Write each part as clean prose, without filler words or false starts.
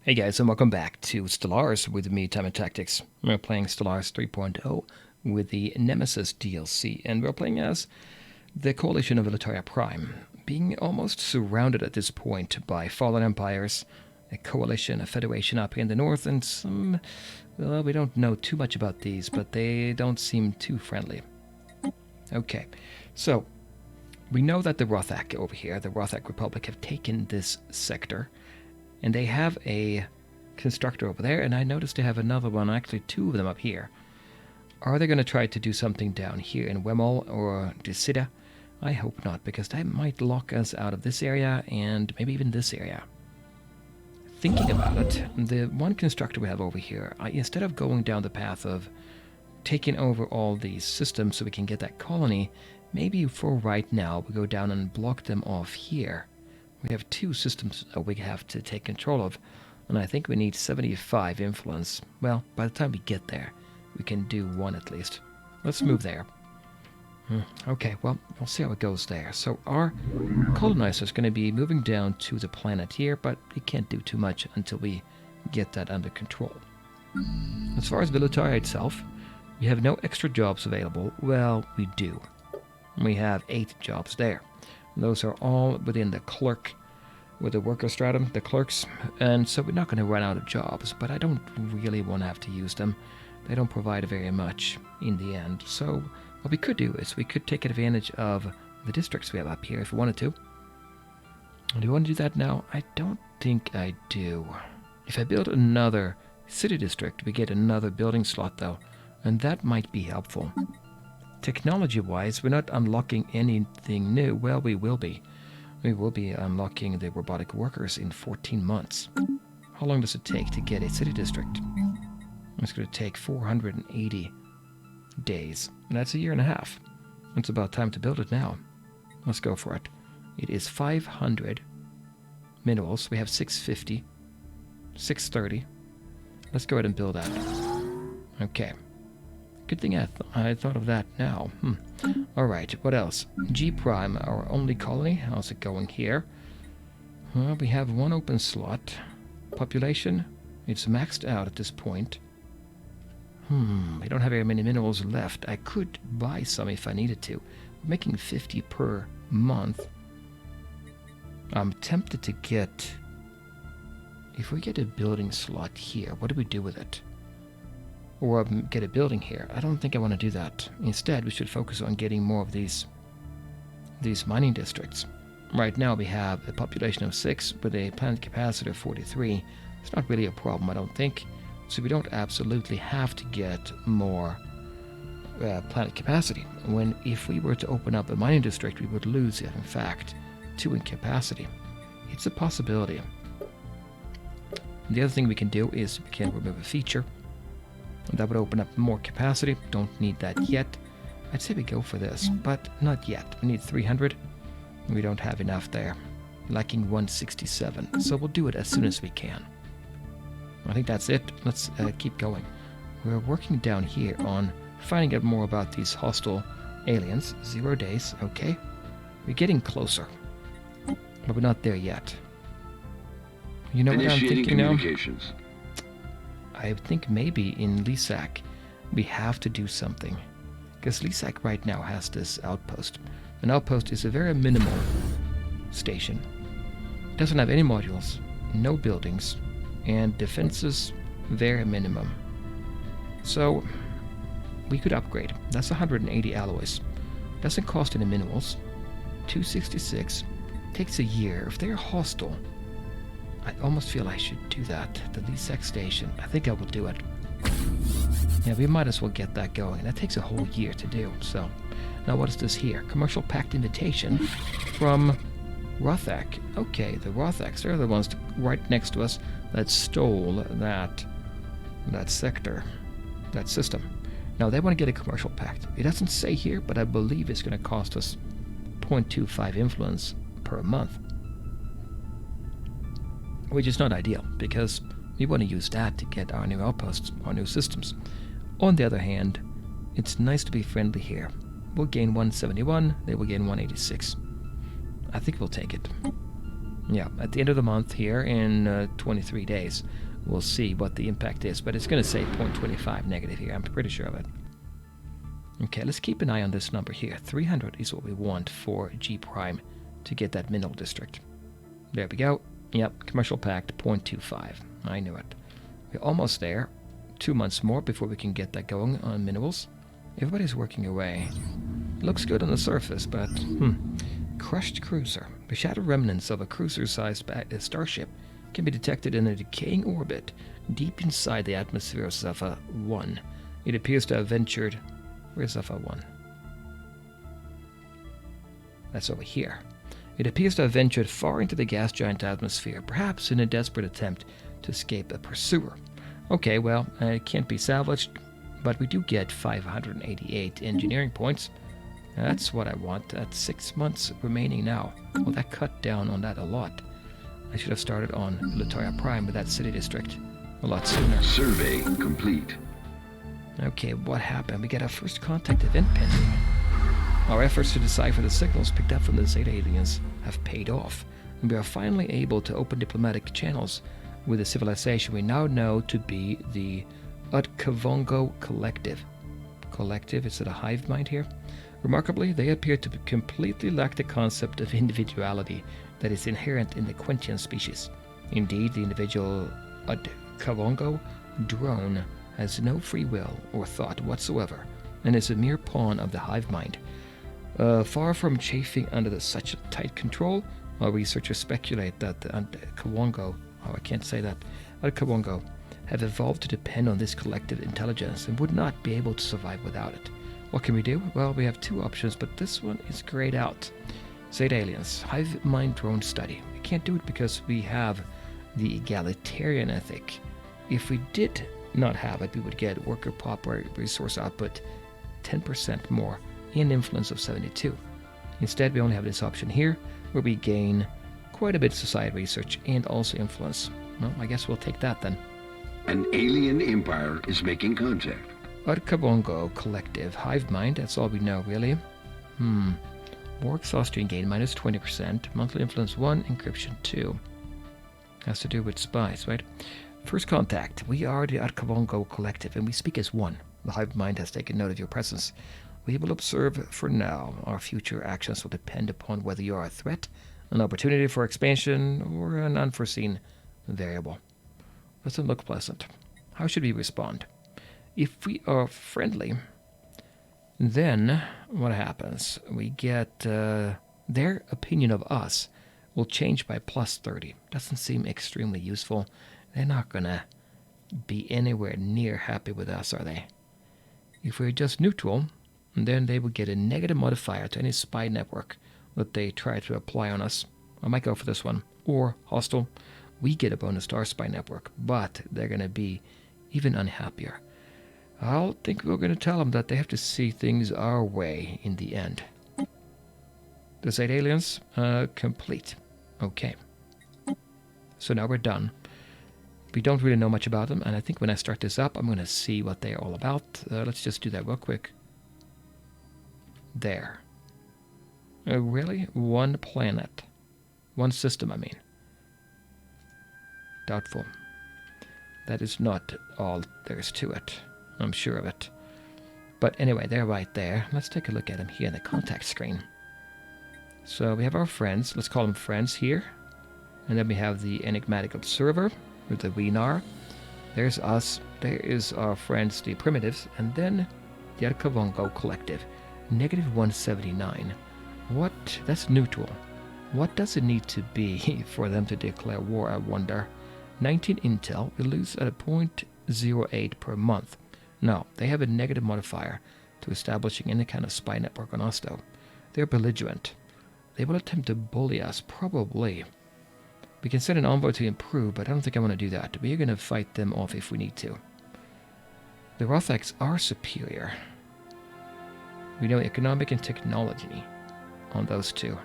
Hey guys, and welcome back to Stellaris with me, Time and Tactics. We're playing Stellaris 3.0 with the Nemesis DLC, and we're playing as the coalition of Elitaria Prime, being almost surrounded at this point by fallen empires, a coalition, a federation up here in the north, and some, well, we don't know too much about these, but they don't seem too friendly. Okay, so we know that the Rothak over here, the Rothak Republic, have taken this sector. And they have a constructor over there, and I noticed they have another one, actually two of them up here. Are they going to try to do something down here in Wemel or Decida? I hope not, because that might lock us out of this area and maybe even this area. Thinking about it, the one constructor we have over here, instead of going down the path of taking over all these systems so we can get that colony, maybe for right now we go down and block them off here. We have two systems we have to take control of, and I think we need 75 influence. Well, by the time we get there, we can do one at least. Let's move there. Okay, well, we'll see how it goes there. So our colonizer is going to be moving down to the planet here, but we can't do too much until we get that under control. As far as Elitaria itself, we have no extra jobs available. Well, we do. We have 8 jobs there. Those are all within the clerk, with the worker stratum, the clerks, and so we're not going to run out of jobs, but I don't really want to have to use them. They don't provide very much in the end, so what we could do is we could take advantage of the districts we have up here if we wanted to. Do you want to do that now? I don't think I do. If I build another city district, we get another building slot though, and that might be helpful. Technology-wise, we're not unlocking anything new. Well, we will be. We will be unlocking the robotic workers in 14 months. How long does it take to get a city district? It's going to take 480 days. And that's a year and a half. It's about time to build it now. Let's go for it. It is 500 minerals. We have 650, 630. Let's go ahead and build that. Okay. Good thing I thought of that now. Alright, what else? G Prime, our only colony. How's it going here? Well, we have one open slot. Population, it's maxed out at this point. We don't have very many minerals left. I could buy some if I needed to. We're making 50 per month. I'm tempted to get... If we get a building slot here, what do we do with it? Or get a building here. I don't think I want to do that. Instead, we should focus on getting more of these mining districts. Right now we have a population of 6 with a planet capacity of 43. It's not really a problem, I don't think. So we don't absolutely have to get more planet capacity. If we were to open up a mining district, we would lose, in fact, 2 in capacity. It's a possibility. The other thing we can do is we can remove a feature. That would open up more capacity. Don't need that yet. I'd say we go for this, but not yet. We need 300. We don't have enough there. Lacking 167. So we'll do it as soon as we can. I think that's it. Let's keep going. We're working down here on finding out more about these hostile aliens. 0 days. Okay. We're getting closer. But we're not there yet. You know what I'm thinking now? I think maybe in Lisak we have to do something. Because Lisak right now has this outpost. An outpost is a very minimal station. It doesn't have any modules, no buildings, and defenses very minimum. So we could upgrade. That's 180 alloys. Doesn't cost any minerals. 266. Takes a year. If they're hostile, I almost feel I should do that. The Lisak station. I think I will do it. Yeah, we might as well get that going. That takes a whole year to do. So, now what is this here? Commercial Pact invitation from Rothak. Okay, the Rothaks, they're the ones right next to us that stole that sector, that system. Now they want to get a commercial pact. It doesn't say here, but I believe it's going to cost us 0.25 influence per month. Which is not ideal, because we want to use that to get our new outposts, our new systems. On the other hand, it's nice to be friendly here. We'll gain 171, they will gain 186. I think we'll take it. Yeah, at the end of the month here in 23 days, we'll see what the impact is. But it's going to say 0.25 negative here. I'm pretty sure of it. Okay, let's keep an eye on this number here. 300 is what we want for G prime to get that mineral district. There we go. Yep, commercial pact 0.25. I knew it. We're almost there. 2 months more before we can get that going on minerals. Everybody's working away. Looks good on the surface, but crushed cruiser. The shadow remnants of a cruiser-sized starship can be detected in a decaying orbit deep inside the atmosphere of Zephyr 1. It appears to have ventured... Where's Zephyr 1? That's over here. It appears to have ventured far into the gas giant atmosphere, perhaps in a desperate attempt to escape a pursuer. Okay, well, it can't be salvaged, but we do get 588 engineering points. That's what I want. That's 6 months remaining now. Well, that cut down on that a lot. I should have started on Latoya Prime with that city district a lot sooner. Survey complete. Okay, what happened? We get our first contact event pending. Our efforts to decipher the signals picked up from the Zeta aliens have paid off, and we are finally able to open diplomatic channels with a civilization we now know to be the Utkavongo Collective. Collective, is it a hive mind here? Remarkably, they appear to completely lack the concept of individuality that is inherent in the Quentian species. Indeed, the individual Utkavongo drone has no free will or thought whatsoever, and is a mere pawn of the hive mind. Far from chafing under such tight control, our researchers speculate that the Utkavongo, Utkavongo, have evolved to depend on this collective intelligence and would not be able to survive without it. What can we do? Well, we have two options, but this one is grayed out. Zeta aliens, hive mind drone study. We can't do it because we have the egalitarian ethic. If we did not have it, we would get worker pop resource output 10% more and influence of 72. Instead, we only have this option here, where we gain quite a bit of society research and also influence. Well, I guess we'll take that then. An alien empire is making contact. Utkavongo Collective, hive mind, that's all we know really. More exhaustion gain minus 20%, monthly influence 1, encryption 2. Has to do with spies, right? First contact, we are the Utkavongo Collective and we speak as one. The hive mind has taken note of your presence. We will observe for now. Our future actions will depend upon whether you are a threat, an opportunity for expansion, or an unforeseen variable. Doesn't look pleasant. How should we respond? If we are friendly, then what happens? We get their opinion of us will change by plus 30. Doesn't seem extremely useful. They're not going to be anywhere near happy with us, are they? If we're just neutral, then they will get a negative modifier to any spy network that they try to apply on us. I might go for this one. Or hostile. We get a bonus to our spy network, but they're going to be even unhappier. I'll think we're going to tell them that they have to see things our way in the end. The Zeta aliens, complete. Okay. So now we're done. We don't really know much about them, and I think when I start this up, I'm going to see what they're all about. Let's just do that real quick. There. Really? One planet. One system, I mean. Doubtful. That is not all there is to it. I'm sure of it. But anyway, they're right there. Let's take a look at them here in the contact screen. So we have our friends. Let's call them friends here. And then we have the enigmatic observer with the Weenar. There's us. There is our friends, the primitives. And then the Utkavongo Collective. Negative 179. What? That's neutral. What does it need to be for them to declare war, I wonder? 19 intel. We lose at a 0.08 per month. No, they have a negative modifier to establishing any kind of spy network on us, though. They're belligerent. They will attempt to bully us, probably. We can send an envoy to improve, but I don't think I want to do that. We're going to fight them off if we need to. The Rothaks are superior. We know economic and technology on those two.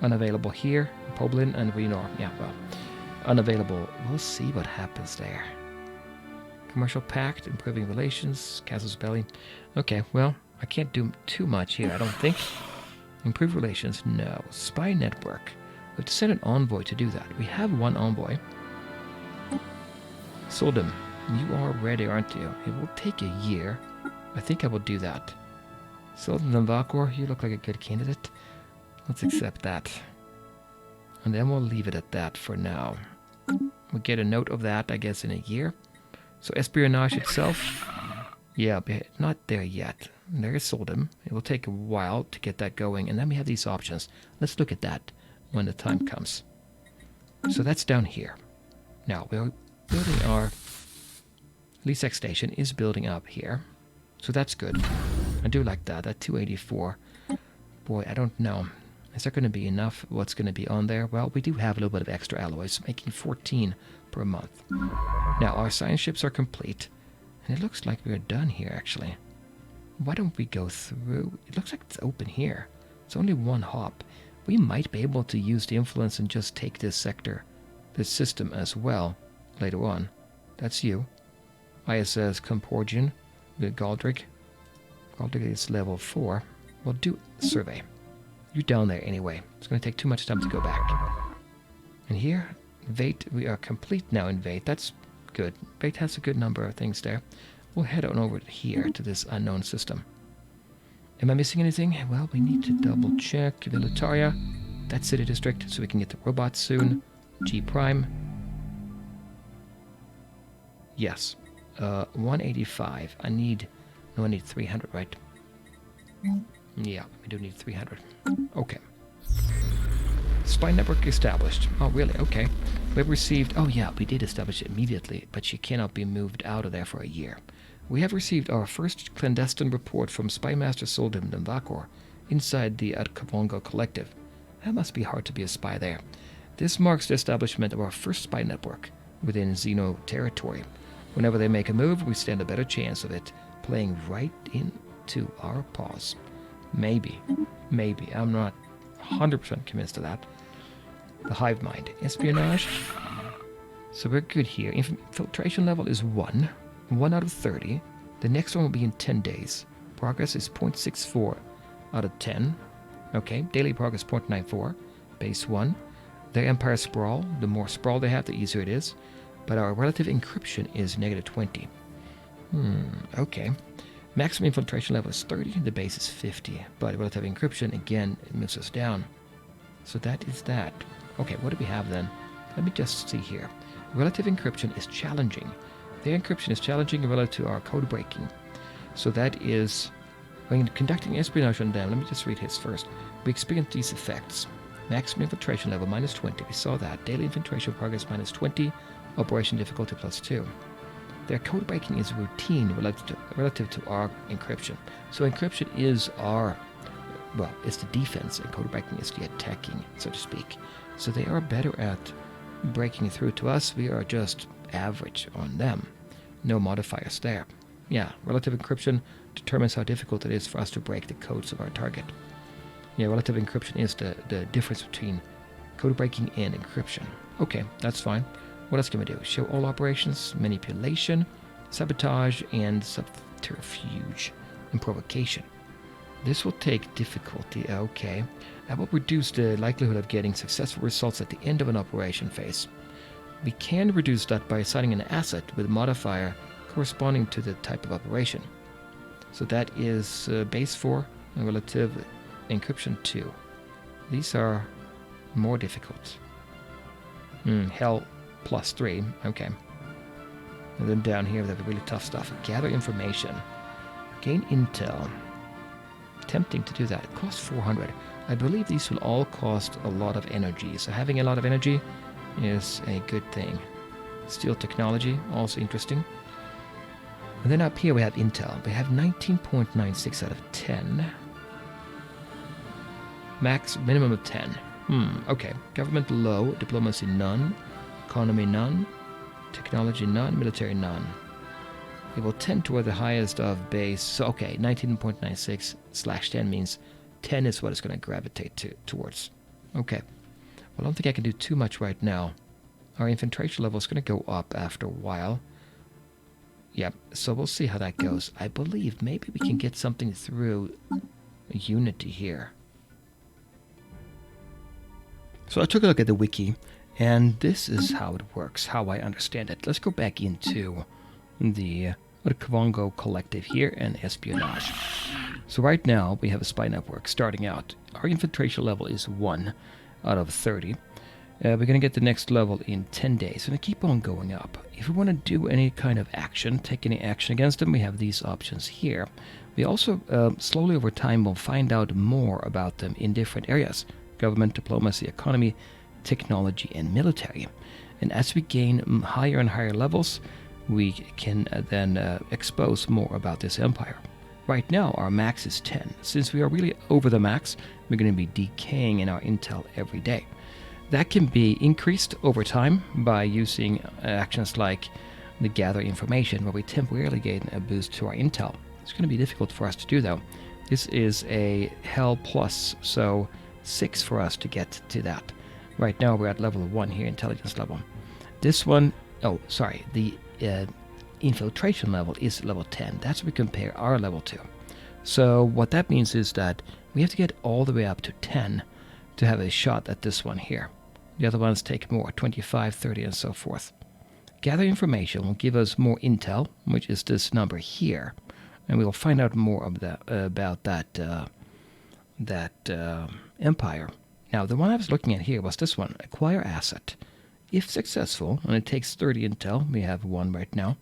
Unavailable here, Poblin and Renor. Yeah, well, unavailable. We'll see what happens there. Commercial pact, improving relations, Casus Belli. Okay, well, I can't do too much here, I don't think. Improve relations, no. Spy network. We have to send an envoy to do that. We have one envoy. Soldem, you are ready, aren't you? It will take a year. I think I will do that. Soldem Navakor, you look like a good candidate. Let's accept that. And then we'll leave it at that for now. We'll get a note of that, I guess, in a year. So espionage itself, yeah, not there yet. There is Soldem. It will take a while to get that going. And then we have these options. Let's look at that when the time comes. So that's down here. Now, we're building our Lisex station is building up here. So that's good. I do like that. That 284. Boy, I don't know. Is there going to be enough? What's going to be on there? Well, we do have a little bit of extra alloys, making 14 per month. Now, our science ships are complete. And it looks like we're done here, actually. Why don't we go through? It looks like it's open here. It's only one hop. We might be able to use the influence and just take this sector, this system as well, later on. That's you. ISS Comporgian with Galdric. Galdric is level 4. We'll do survey. You're down there anyway. It's going to take too much time to go back. And here, Vate, we are complete now in Vate. That's good. Vate has a good number of things there. We'll head on over here to this unknown system. Am I missing anything? Well, we need to double check. Vilitaria, that city district, so we can get the robots soon. G Prime. Yes. 185. I need 300, right? Yeah, we do need 300. Okay. Spy network established. Oh, really? Okay. We've received... Oh, yeah, we did establish it immediately, but she cannot be moved out of there for a year. We have received our first clandestine report from Spymaster Soldem Navakor inside the Adkavongo Collective. That must be hard to be a spy there. This marks the establishment of our first spy network within Xeno territory. Whenever they make a move, we stand a better chance of it playing right into our paws. Maybe. Maybe. I'm not 100% convinced of that. The hive mind. Espionage. So we're good here. Infiltration level is 1. 1 out of 30. The next one will be in 10 days. Progress is 0.64 out of 10. Okay. Daily progress 0.94. Base 1. Their Empire Sprawl. The more sprawl they have, the easier it is. But our relative encryption is negative 20. Okay. Maximum infiltration level is 30. The base is 50. But relative encryption, again, it moves us down. So that is that. Okay, what do we have then? Let me just see here. Relative encryption is challenging. Their encryption is challenging relative to our code breaking. So that is... When conducting espionage on them, let me just read his first. We experience these effects. Maximum infiltration level minus 20. We saw that. Daily infiltration progress minus 20. Operation difficulty plus 2. Their code breaking is routine relative to our encryption. So encryption is our... Well, it's the defense, and code breaking is the attacking, so to speak. So they are better at breaking through to us. We are just average on them. No modifiers there. Yeah, relative encryption determines how difficult it is for us to break the codes of our target. Yeah, relative encryption is the difference between code breaking and encryption. Okay, that's fine. What else can we do? Show all operations, manipulation, sabotage, and subterfuge, and provocation. This will take difficulty. Okay. That will reduce the likelihood of getting successful results at the end of an operation phase. We can reduce that by assigning an asset with a modifier corresponding to the type of operation. So that is base 4 and relative encryption 2. These are more difficult. Hell plus 3. Okay. And then down here we have the really tough stuff. Gather information. Gain intel. Tempting to do that. It costs 400. I believe these will all cost a lot of energy. So having a lot of energy is a good thing. Steel technology, also interesting. And then up here we have intel. We have 19.96 out of 10. Max minimum of 10. Okay. Government low, diplomacy none, economy none, technology none, military none. It will tend toward the highest of base. So, okay, 19.96/10 means 10 is what it's going to gravitate towards. Okay. Well, I don't think I can do too much right now. Our infiltration level is going to go up after a while. Yep, so we'll see how that goes. I believe maybe we can get something through Unity here. So I took a look at the wiki, and this is how it works, how I understand it. Let's go back into the Kvongo Collective here and espionage. So right now we have a spy network starting out. Our infiltration level is 1 out of 30. We're going to get the next level in 10 days, and keep on going up. If we want to do any kind of action, take any action against them, we have these options here. We also, slowly over time, will find out more about them in different areas. Government, diplomacy, economy, technology, and military. And as we gain higher and higher levels, we can then expose more about this empire. Right now, our max is 10. Since we are really over the max, we're going to be decaying in our intel every day. That can be increased over time by using actions like the gather information, where we temporarily gain a boost to our intel. It's going to be difficult for us to do, though. This is a Hell Plus, so 6 for us to get to that. Right now we're at level 1 here, intelligence level. This one, the infiltration level is level 10. That's what we compare our level to. So what that means is that we have to get all the way up to 10 to have a shot at this one here. The other ones take more, 25, 30, and so forth. Gather information will give us more intel, which is this number here, and we'll find out more of that, about that empire. Now, the one I was looking at here was this one, acquire asset. If successful, and it takes 30 intel, we have 1 right now,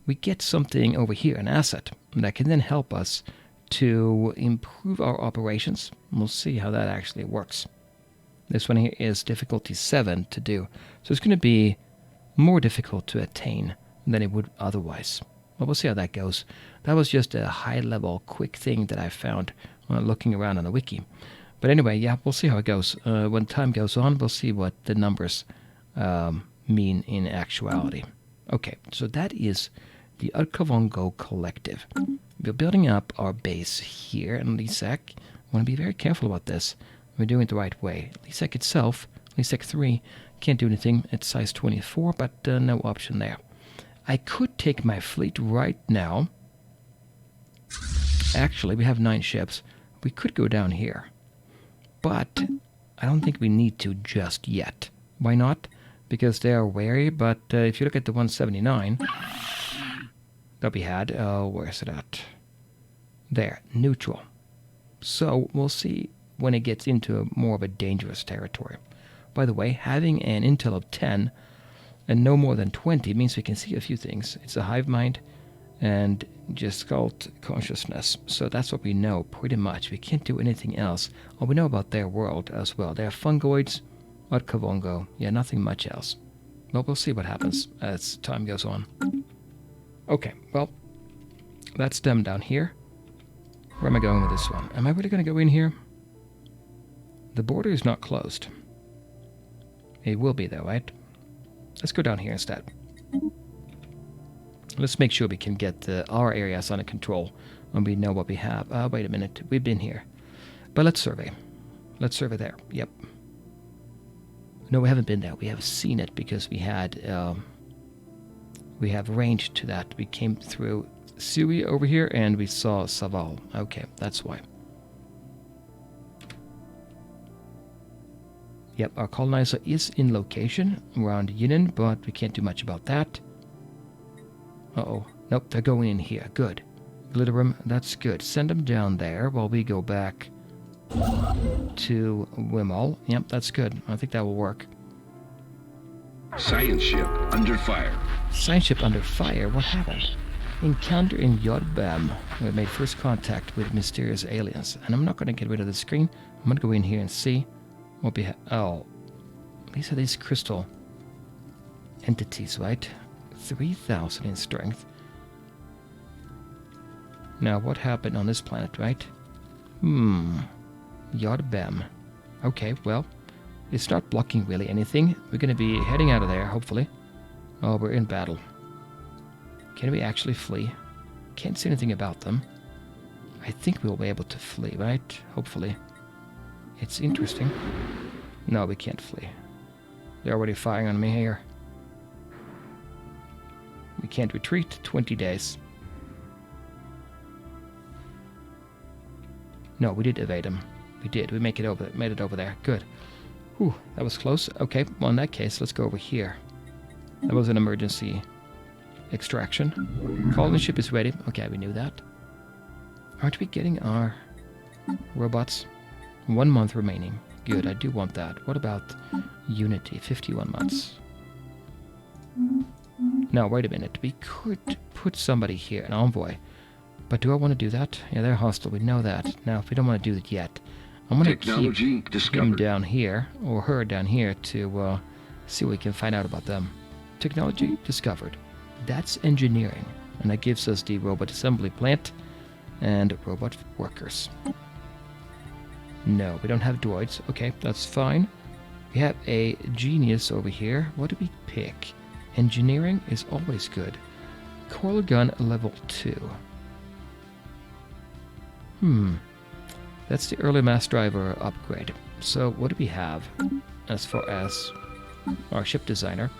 we get something over here, an asset, that can then help us to improve our operations. We'll see how that actually works. This one here is difficulty 7 to do, so it's going to be more difficult to attain than it would otherwise. Well, we'll see how that goes. That was just a high-level, quick thing that I found when looking around on the wiki. But anyway, yeah, we'll see how it goes. When time goes on, we'll see what the numbers mean in actuality. Okay, so that is the Kvongo Collective. We're building up our base here in Lisak. I want to be very careful about this. We're doing it the right way. Lisak itself, Lisak 3, can't do anything. It's size 24, but no option there. I could take my fleet right now. Actually, we have 9 ships. We could go down here. But I don't think we need to just yet. Why not? Because they are wary, but if you look at the 179 that we had, where is it at? There, neutral. So we'll see when it gets into more of a dangerous territory. By the way, having an intel of 10 and no more than 20 means we can see a few things. It's a hive mind and just cult consciousness. So that's what we know pretty much. We can't do anything else. All we know about their world as well. They are fungoids, at Kvongo. Yeah, nothing much else. Well, we'll see what happens as time goes on. Okay, well, that's them down here. Where am I going with this one? Am I really going to go in here? The border is not closed. It will be though, right? Let's go down here instead. Let's make sure we can get our areas under control when we know what we have. Wait a minute. We've been here. But let's survey. Let's survey there. Yep. No, we haven't been there. We have seen it because we had... we have range to that. We came through Sui over here and we saw Saval. Okay, that's why. Yep, our colonizer is in location around Yinin, but we can't do much about that. Uh-oh. Nope, they're going in here. Good. Glitterum, that's good. Send them down there while we go back to Wimal. Yep, that's good. I think that will work. Science ship under fire. Science ship under fire? What happened? Encounter in Yodbam. We made first contact with mysterious aliens. And I'm not going to get rid of the screen. I'm going to go in here and see what we have. Oh, these are these crystal entities, right? 3,000 in strength. Now, what happened on this planet, right? Yodbam. Okay, well, it's not blocking really anything. We're going to be heading out of there, hopefully. Oh, we're in battle. Can we actually flee? Can't see anything about them. I think we'll be able to flee, right? Hopefully. It's interesting. No, we can't flee. They're already firing on me here. We can't retreat. 20 days. No, we did evade them. We did. We made it over there. Good. Whew, that was close. Okay, well in that case, let's go over here. That was an emergency extraction. Colony ship is ready. Okay, we knew that. Aren't we getting our robots? 1 month remaining. Good, I do want that. What about Unity? 51 months. Now, wait a minute. We could put somebody here, an envoy. But do I want to do that? Yeah, they're hostile. We know that. Now, if we don't want to do it yet, I'm going to keep him down here, or her down here, to see what we can find out about them. Technology discovered. That's engineering. And that gives us the robot assembly plant and robot workers. No, we don't have droids. Okay, that's fine. We have a genius over here. What do we pick? Engineering is always good. Coil gun level 2. That's the early mass driver upgrade. So what do we have as far as our ship designer?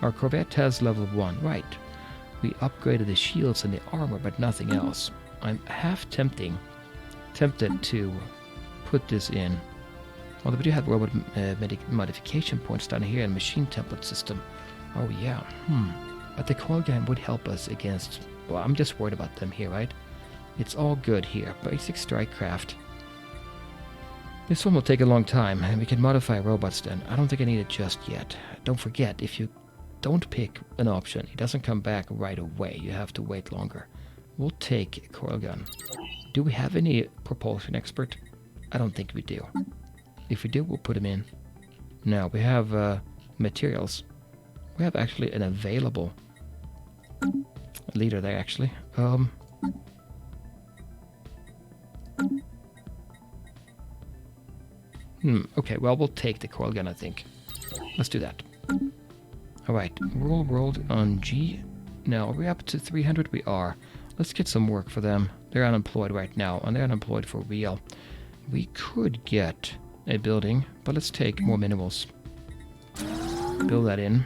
Our Corvette has level 1. Right. We upgraded the shields and the armor, but nothing else. I'm half tempted to put this in. Although we do have robot modification points down here and machine template system. Oh yeah. But the coil gun would help us against... Well, I'm just worried about them here, right? It's all good here. Basic strike craft. This one will take a long time, and we can modify robots then. I don't think I need it just yet. Don't forget, if you don't pick an option, it doesn't come back right away. You have to wait longer. We'll take coil gun. Do we have any propulsion expert? I don't think we do. If we do, we'll put him in. Now, we have materials. We have actually an available leader there, actually. Okay, well, we'll take the coil gun, I think. Let's do that. Alright, rolled on G. Now, are we up to 300? We are. Let's get some work for them. They're unemployed right now, and they're unemployed for real. We could get a building, but let's take more minerals. Build that in.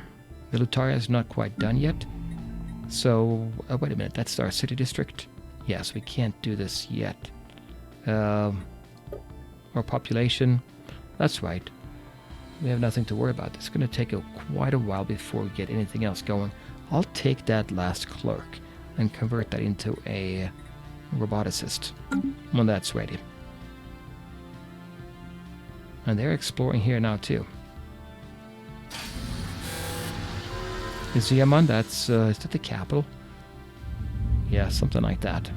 The Lutaria is not quite done yet. So, wait a minute, that's our city district? Yes, we can't do this yet. Our population, that's right. We have nothing to worry about. It's going to take quite a while before we get anything else going. I'll take that last clerk and convert that into a roboticist when that's ready. And they're exploring here now too. Is Yaman, is that the capital? Yeah, something like that.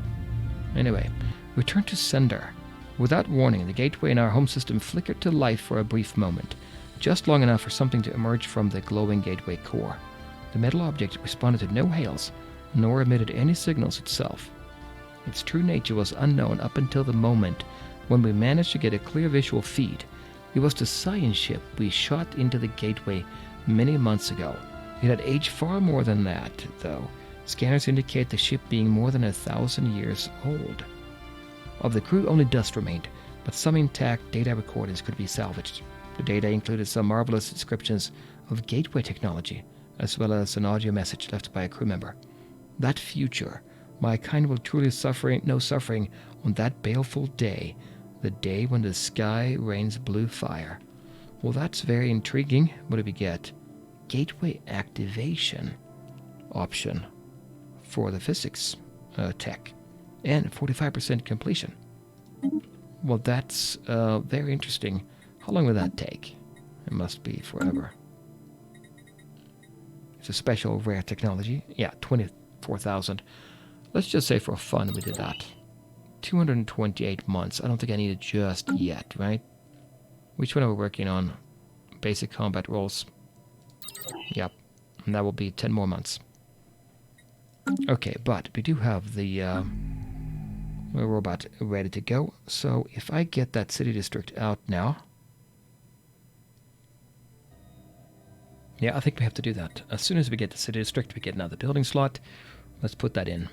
Anyway, return to sender. Without warning, the gateway in our home system flickered to life for a brief moment, just long enough for something to emerge from the glowing gateway core. The metal object responded to no hails, nor emitted any signals itself. Its true nature was unknown up until the moment when we managed to get a clear visual feed. It was the science ship we shot into the gateway many months ago. It had aged far more than that, though. Scanners indicate the ship being more than 1,000 years old. Of the crew, only dust remained, but some intact data recordings could be salvaged. The data included some marvelous descriptions of gateway technology, as well as an audio message left by a crew member. That future, my kind will truly know suffering on that baleful day, the day when the sky rains blue fire. Well, that's very intriguing. What do we get? Gateway activation option for the physics tech, and 45% completion. Well, that's very interesting. How long will that take? It must be forever. It's a special rare technology. Yeah, 24,000. Let's just say for fun we did that. 228 months. I don't think I need it just yet, right? Which one are we working on? Basic combat roles. Yep. And that will be 10 more months. Okay, but we do have the robot ready to go. So if I get that city district out now... Yeah, I think we have to do that. As soon as we get the city district, we get another building slot. Let's put that in.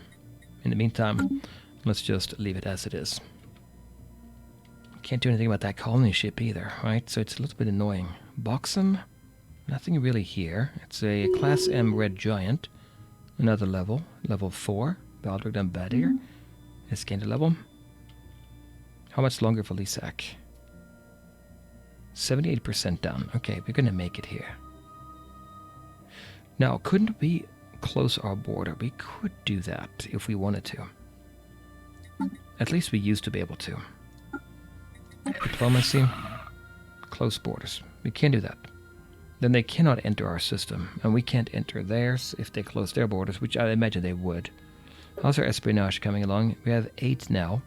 In the meantime, let's just leave it as it is. Can't do anything about that colony ship either, right? So it's a little bit annoying. Boxen? Nothing really here. It's a Class M Red Giant. Another level. Level 4. Baldric and Badir. It's gained a level. How much longer for Lisak? 78% done. Okay, we're gonna make it here. Now, couldn't we close our border? We could do that if we wanted to. At least we used to be able to. Diplomacy, close borders. We can't do that. Then they cannot enter our system, and we can't enter theirs if they close their borders, which I imagine they would. How's our espionage coming along? We have 8 now.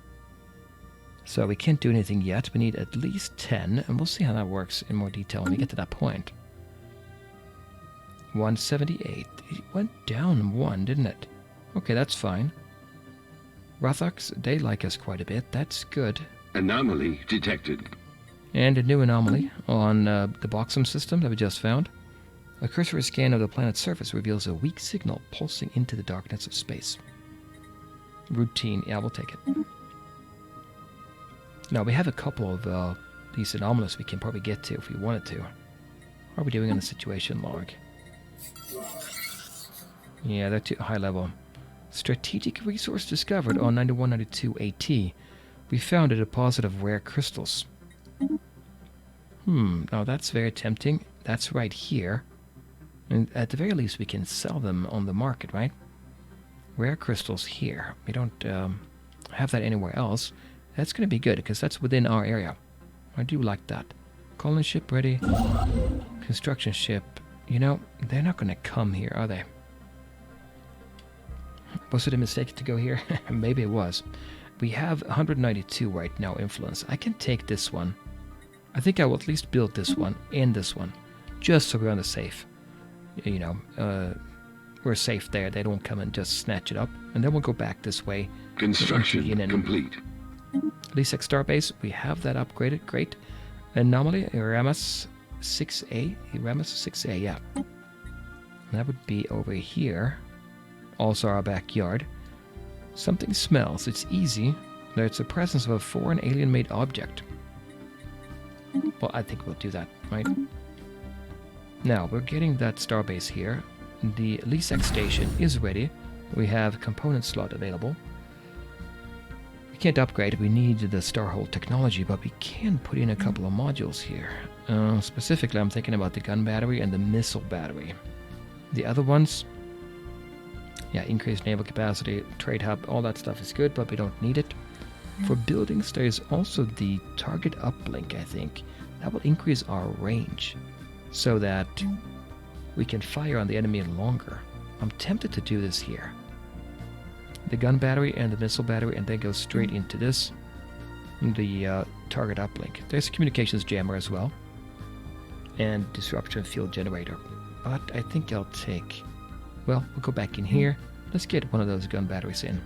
So we can't do anything yet. We need at least 10, and we'll see how that works in more detail when we get to that point. 178. It went down 1, didn't it? Okay, that's fine. Rothox, they like us quite a bit. That's good. Anomaly detected. And a new anomaly on the Boxum system that we just found. A cursory scan of the planet's surface reveals a weak signal pulsing into the darkness of space. Routine. Yeah, we'll take it. Now, we have a couple of these anomalies we can probably get to if we wanted to. How are we doing on the situation log? Yeah, they're too high level. Strategic resource discovered on 9192 AT. We found a deposit of rare crystals. Now that's very tempting. That's right here. And at the very least, we can sell them on the market, right? Rare crystals here. We don't have that anywhere else. That's going to be good, because that's within our area. I do like that. Colony ship ready. Construction ship. You know, they're not going to come here, are they? Was it a mistake to go here? Maybe it was. We have 192 right now influence. I can take this one. I think I will at least build this one and this one. Just so we're on the safe. You know, we're safe there. They don't come and just snatch it up. And then we'll go back this way. Construction complete. Lisek Starbase, we have that upgraded. Great. Anomaly, Eramis 6A. Eramis 6A, yeah. That would be over here. Also our backyard. Something smells. It's easy. There's the presence of a foreign alien-made object. Well, I think we'll do that, right? Now, we're getting that starbase here. The Lisek station is ready. We have component slot available. We can't upgrade. We need the Starhold technology, but we can put in a couple of modules here. Specifically, I'm thinking about the gun battery and the missile battery. The other ones... yeah, increased naval capacity, trade hub, all that stuff is good, but we don't need it. For buildings, there is also the target uplink, I think. That will increase our range so that we can fire on the enemy longer. I'm tempted to do this here. The gun battery and the missile battery, and then go straight into this, the target uplink. There's a communications jammer as well, and disruption field generator. But I think I'll take... well, we'll go back in here. Let's get one of those gun batteries in.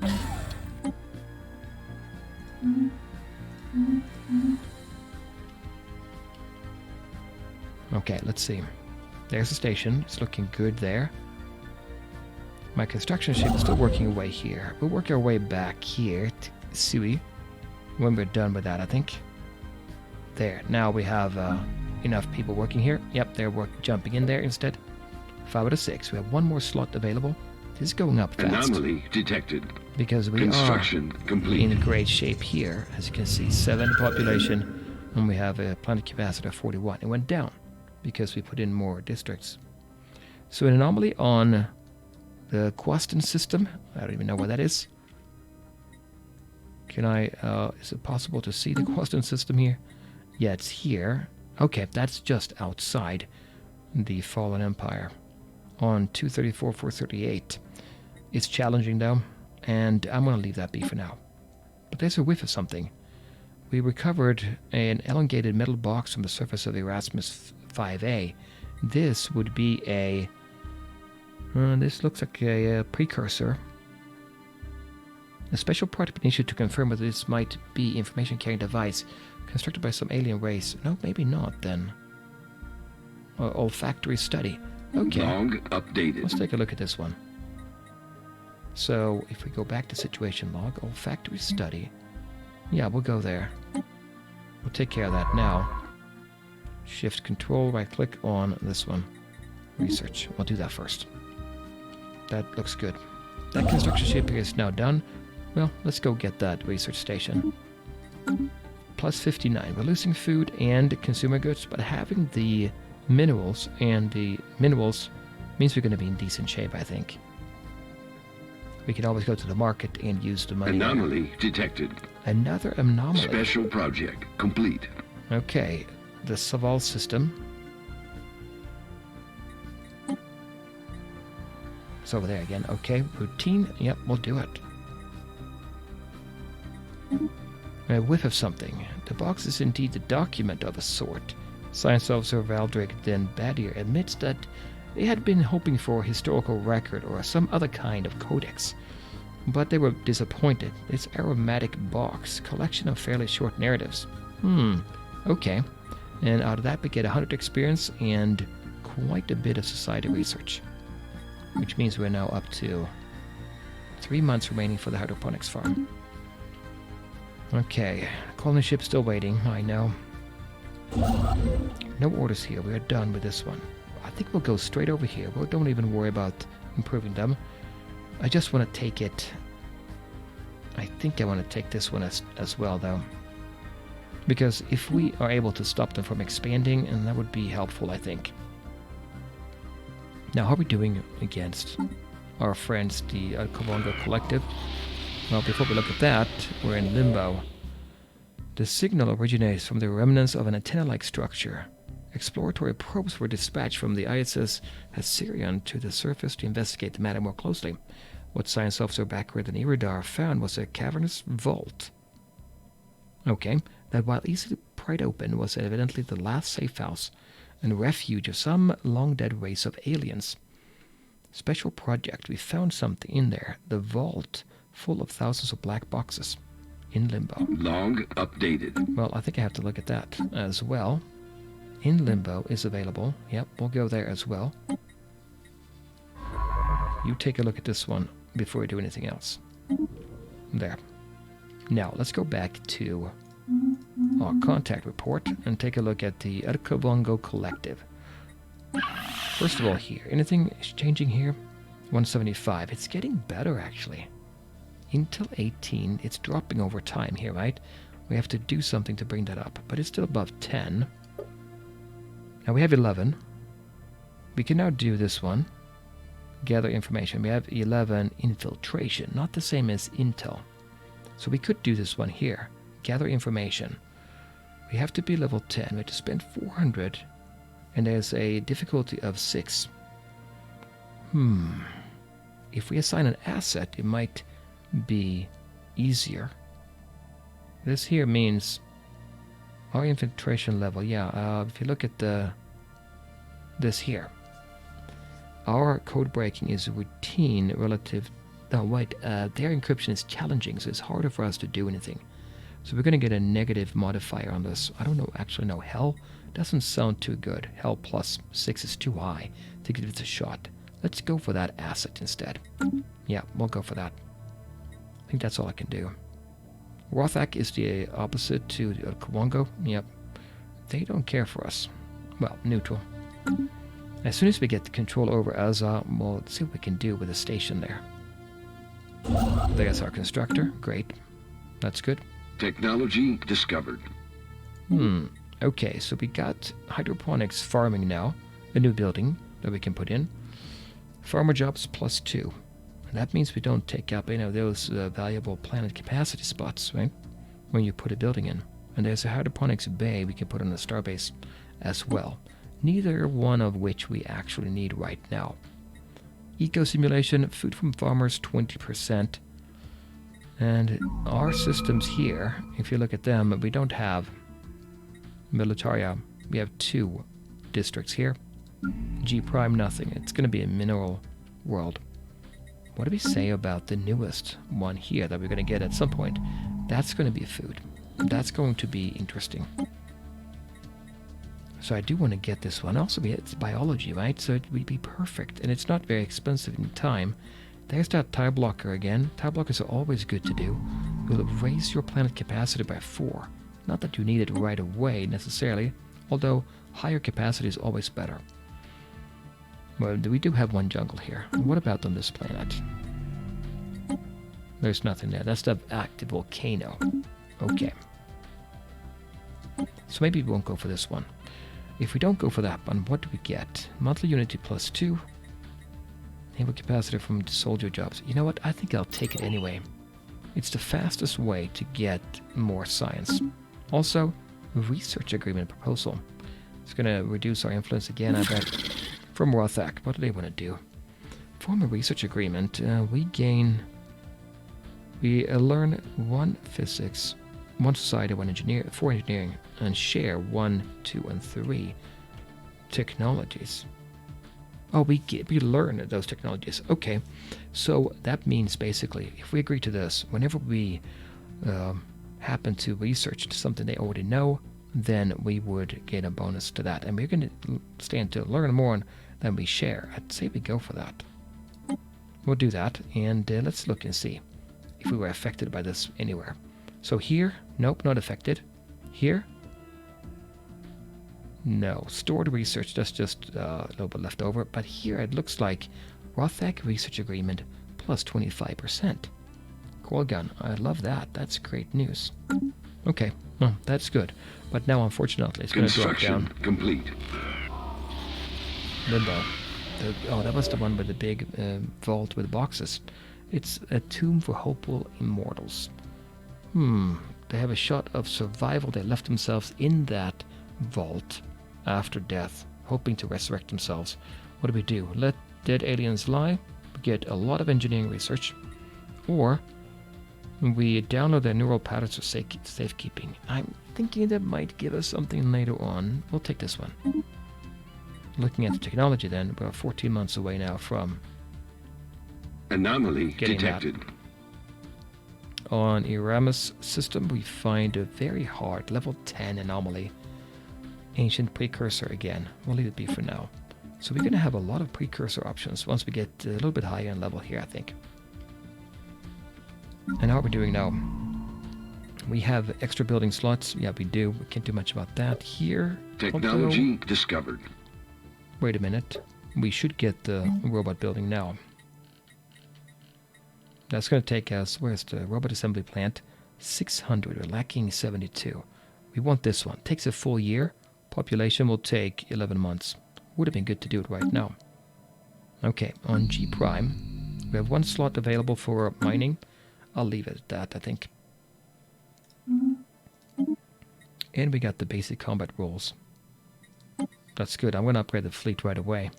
Okay, let's see. There's the station. It's looking good there. My construction ship is still working away here. We'll work our way back here to Sui when we're done with that, I think. There. Now we have enough people working here. Yep, they're jumping in there instead. 5 out of 6. We have one more slot available. This is going up fast. Anomaly detected. Because we Construction are complete. in great shape here. As you can see, 7 population, and we have a planet capacity of 41. It went down because we put in more districts. So an anomaly on the Quaston system. I don't even know what that is. Can I, is it possible to see the Quaston system here? Yeah, it's here. Okay, that's just outside the Fallen Empire. On 234, 438. It's challenging though, and I'm going to leave that be for now. But there's a whiff of something. We recovered an elongated metal box from the surface of the Erasmus 5A. This would be a... this looks like a precursor. A special part been issued to confirm whether this might be information-carrying device constructed by some alien race. No, maybe not then. Olfactory study. Okay. Log updated. Let's take a look at this one. So, if we go back to situation log, olfactory study. Yeah, we'll go there. We'll take care of that now. Shift control, right click on this one. Research. We'll do that first. That looks good. That construction ship here is now done. Well, let's go get that research station. plus 59. We're losing food and consumer goods, but having the minerals, and the minerals means we're going to be in decent shape, I think. We can always go to the market and use the money. Anomaly detected. Another anomaly. Special project complete. Okay, the Saval system. It's over there again. Okay, routine. Yep, we'll do it. A whiff of something. The box is indeed a document of a sort. Science Officer Valdrick Den Badier admits that they had been hoping for a historical record or some other kind of codex, but they were disappointed. It's aromatic box, collection of fairly short narratives. Okay. And out of that we get 100 experience and quite a bit of society research, which means we're now up to 3 months remaining for the hydroponics farm. Okay, colony ship still waiting, I know. No orders here, we are done with this one. I think we'll go straight over here. We don't even worry about improving them. I just want to take it. I think I want to take this one as well, though. Because if we are able to stop them from expanding, and that would be helpful, I think. Now, how are we doing against our friends, the Kowongo Collective? Well, before we look at that, we're in limbo. The signal originates from the remnants of an antenna-like structure. Exploratory probes were dispatched from the ISS Hassirion to the surface to investigate the matter more closely. What Science Officer Backward and Iridar found was a cavernous vault. Okay, that while easily pried open was evidently the last safe house and refuge of some long-dead race of aliens. Special project, we found something in there. The vault, full of thousands of black boxes. In limbo. Log updated. Well, I think I have to look at that as well. In limbo is available. Yep, we'll go there as well. You take a look at this one before you do anything else. There. Now, let's go back to our contact report and take a look at the Kowongo Collective. First of all here, anything is changing here? 175. It's getting better, actually. Intel 18, it's dropping over time here, right? We have to do something to bring that up, but it's still above 10. Now we have 11. We can now do this one. Gather information. We have 11 infiltration, not the same as Intel. So we could do this one here. Gather information. We have to be level 10. We have to spend 400. And there's a difficulty of 6. If we assign an asset, it might be easier. This here means our infiltration level. Yeah, if you look at this here, our code breaking is routine relative. No, wait, their encryption is challenging, so it's harder for us to do anything. So we're going to get a negative modifier on this. I don't know, actually no, hell doesn't sound too good. Hell plus 6 is too high to give it a shot. Let's go for that asset instead. Yeah, we'll go for that. I think that's all I can do. Rothak is the opposite to Kowongo. Yep. They don't care for us. Well, neutral. As soon as we get the control over Azza, we'll see what we can do with the station there. There's our constructor. Great. That's good. Technology discovered. Okay, so we got hydroponics farming now. A new building that we can put in. Farmer jobs plus 2. And that means we don't take up any of those valuable planet capacity spots, right? When you put a building in. And there's a hydroponics bay we can put on the starbase as well. Neither one of which we actually need right now. Eco simulation, food from farmers, 20%. And our systems here, if you look at them, we don't have Militaria. We have 2 districts here. G prime, nothing. It's going to be a mineral world. What do we say about the newest one here that we're going to get at some point? That's going to be food. That's going to be interesting. So I do want to get this one. Also, it's biology, right? So it would be perfect. And it's not very expensive in time. There's that tile blocker again. Tile blockers are always good to do. It will raise your planet capacity by 4. Not that you need it right away, necessarily. Although, higher capacity is always better. Well, we do have one jungle here. What about on this planet? There's nothing there. That's the active volcano. Okay. So maybe we won't go for this one. If we don't go for that one, what do we get? Monthly unity +2. Naval capacity from soldier jobs. You know what? I think I'll take it anyway. It's the fastest way to get more science. Also, research agreement proposal. It's going to reduce our influence again, I bet. From Rothak, what do they want to do? Form a research agreement. We learn 1 physics, 1 society, 4 engineering, and share 1, 2, and 3 technologies. Oh, we learn those technologies. Okay, so that means basically, if we agree to this, whenever we happen to research something they already know, then we would get a bonus to that. And we're going to stand to learn more than we share. I'd say we go for that. We'll do that, and let's look and see if we were affected by this anywhere. So here, nope, not affected. Here, no. Stored research, that's just a little bit left over. But here it looks like Rothak research agreement plus 25%. Coil gun, I love that. That's great news. Okay, well, that's good. But now, unfortunately, it's going to drop down. Construction complete. Limbo. Oh, that was the one with the big vault with boxes. It's a tomb for hopeful immortals. They have a shot of survival. They left themselves in that vault after death, hoping to resurrect themselves. What do? Let dead aliens lie? We get a lot of engineering research. Or we download their neural patterns for safekeeping. I'm thinking that might give us something later on. We'll take this one. Looking at the technology then, we're 14 months away now from anomaly getting detected. That. On Eramis system, we find a very hard level 10 anomaly. Ancient precursor again. We'll leave it be for now. So we're going to have a lot of precursor options once we get a little bit higher in level here, I think. And how are we doing now? We have extra building slots. Yeah, we do. We can't do much about that here. Technology discovered. Wait a minute. We should get the robot building now. That's going to take us... Where's the robot assembly plant? 600. We're lacking 72. We want this one. Takes a full year. Population will take 11 months. Would have been good to do it right now. Okay, on G Prime, we have 1 slot available for mining. I'll leave it at that, I think. And we got the basic combat rules. That's good. I'm going to upgrade the fleet right away.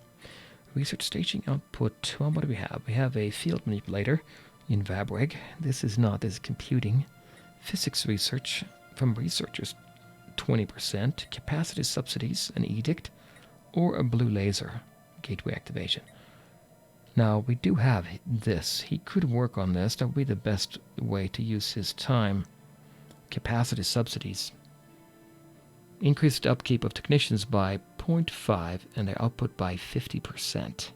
Research staging output. Well, what do we have? We have a field manipulator in Vabreg. This is computing. Physics research from researchers, 20%. Capacity subsidies, an edict, or a blue laser gateway activation. Now, we do have this. He could work on this. That would be the best way to use his time. Capacity subsidies. Increased upkeep of technicians by 0.5 and their output by 50%.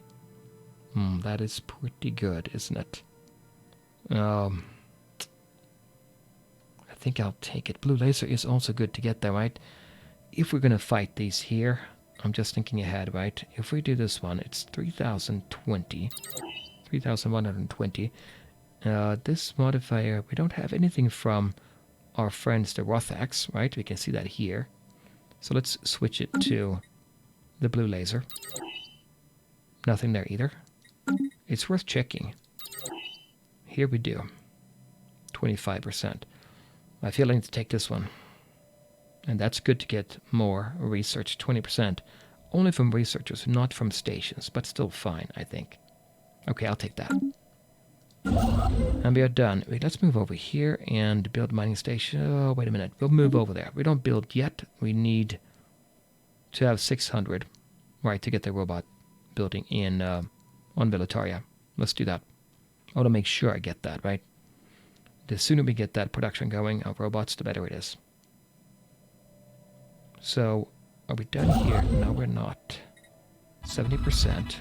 That is pretty good, isn't it? I think I'll take it. Blue laser is also good to get there, right? If we're going to fight these here, I'm just thinking ahead, right? If we do this one, it's 3,020. 3,120. This modifier, we don't have anything from our friends, the Rothaks, right? We can see that here. So let's switch it to the blue laser. Nothing there either. It's worth checking. Here we do. 25%. I feel I need to take this one. And that's good to get more research, 20%. Only from researchers, not from stations, but still fine, I think. Okay, I'll take that. And we are done. Wait, let's move over here and build mining station. Oh, wait a minute. We'll move over there. We don't build yet. We need to have 600, right, to get the robot building in on Velataria. Let's do that. I want to make sure I get that, right? The sooner we get that production going of robots, the better it is. So, are we done here? No, we're not. 70%.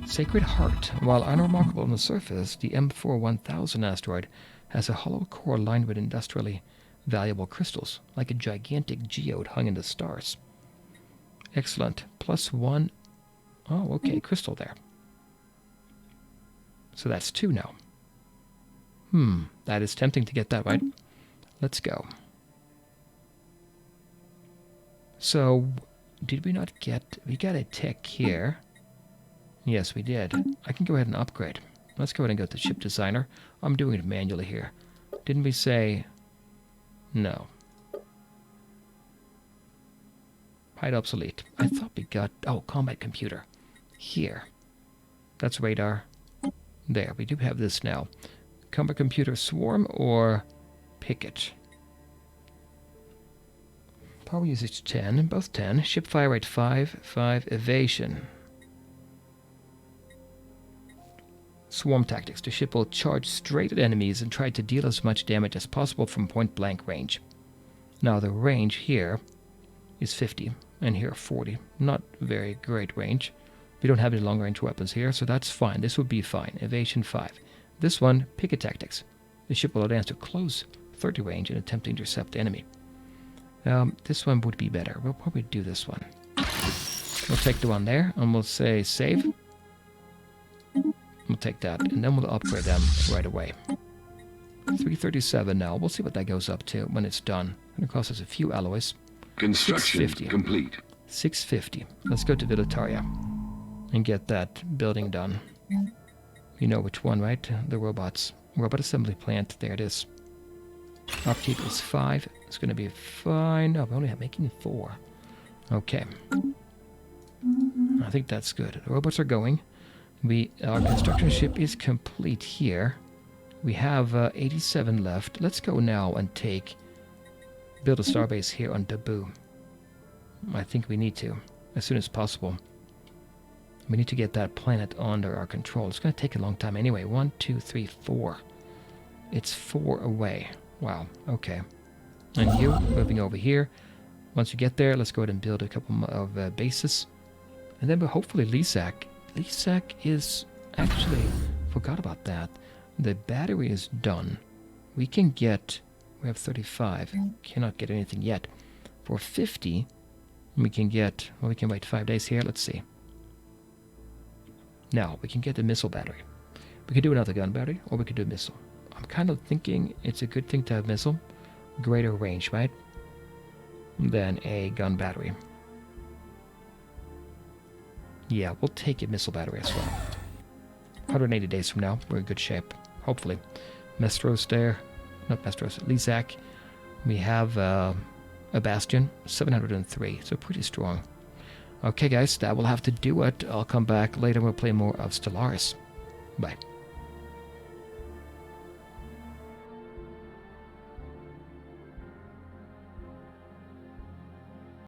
Sacred Heart. While unremarkable on the surface, the M4-1000 asteroid has a hollow core lined with industrially valuable crystals, like a gigantic geode hung in the stars. Excellent. +1. Oh, okay, crystal there. So that's 2 now. That is tempting to get that, right? Let's go. So, did we not get... We got a tech here. Yes, we did. I can go ahead and upgrade. Let's go ahead and go to ship designer. I'm doing it manually here. Didn't we say... No. Hide obsolete. I thought we got... Oh, combat computer. Here. That's radar. There, we do have this now. Combat computer swarm or picket? Power usage 10, both 10. Ship fire rate 5, 5 evasion. Swarm tactics. The ship will charge straight at enemies and try to deal as much damage as possible from point blank range. Now the range here is 50 and here 40. Not very great range. We don't have any long range weapons here, so that's fine. This would be fine. Evasion 5. This one, picket tactics. The ship will advance to close 30 range and attempt to intercept the enemy. This one would be better. We'll probably do this one. We'll take the one there and we'll say save. We'll take that and then we'll upgrade them right away. 337 now. We'll see what that goes up to when it's done. It's going to cost us a few alloys. Construction complete. 650. Let's go to Vilitaria and get that building done. You know which one, right? The robots. Robot assembly plant. There it is. Upkeep is 5. It's going to be fine. No, we only have making 4. Okay. I think that's good. The robots are going. Our construction ship is complete here. We have 87 left. Let's go now and build a starbase here on Dabu. I think we need to, as soon as possible. We need to get that planet under our control. It's going to take a long time anyway. 1, 2, 3, 4. It's 4 away. Wow, okay. And you, moving over here. Once you get there, let's go ahead and build a couple of bases. And then hopefully Lisak. Lisak is... Actually, forgot about that. The battery is done. We can get... We have 35. Cannot get anything yet. For 50, we can get... Well, we can wait 5 days here. Let's see. Now, we can get a missile battery. We could do another gun battery, or we could do a missile. I'm kind of thinking it's a good thing to have missile. Greater range, right? Than a gun battery. Yeah, we'll take a missile battery as well. 180 days from now, we're in good shape. Hopefully. Mestros there. Not Mestros, Lisak. We have a Bastion, 703. So pretty strong. Okay, guys, that will have to do it. I'll come back later. We'll play more of Stellaris. Bye.